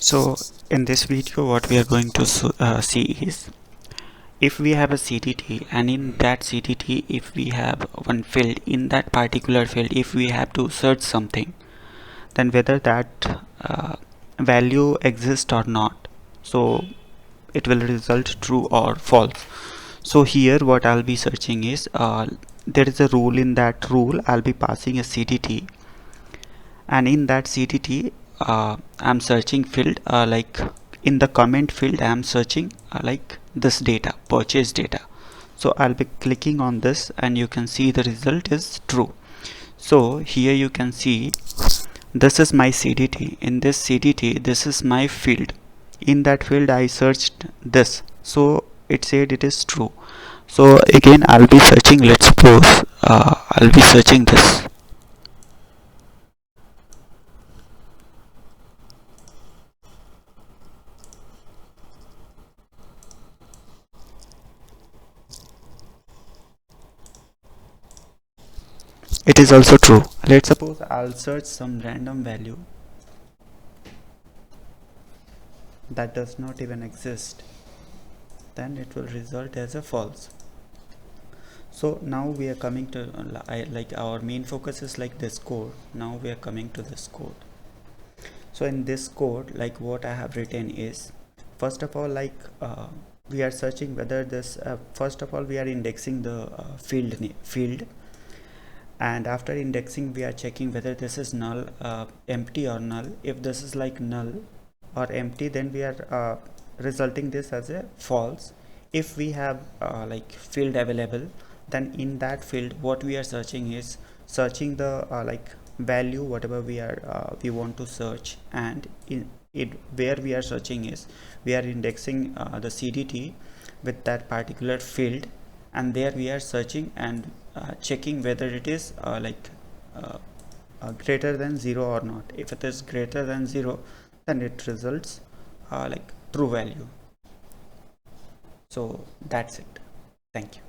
So in this video what we are going to see is, if we have a CDT and in that CDT if we have one field, in that particular field if we have to search something, then whether that value exists or not, so it will result true or false. So here what I'll be searching is, there is a rule. In that rule I'll be passing a CDT, and in that CDT I'm searching field, like in the comment field I'm searching like this data, purchase data. So I'll be clicking on this and you can see the result is true. So here you can see this is my CDT. In this CDT this is my field. In that field I searched this, so it said it is true. So again I'll be searching, let's suppose I'll be searching this. It is also true. Let's suppose I'll search some random value that does not even exist, then it will result as a false. So now we are coming to like our main focus is like this code. Now we are coming to this code. So in this code, like what I have written is, first of all, like we are searching whether this first of all we are indexing the field, and after indexing we are checking whether this is null, empty or null. If this is like null or empty, then we are resulting this as a false. If we have like field available, then in that field what we are searching is searching the like value whatever we want to search, and in it where we are searching is we are indexing the CDT with that particular field, and there we are searching and checking whether it is greater than 0 or not. If it is greater than 0, then it results like true value. So that's it. Thank you.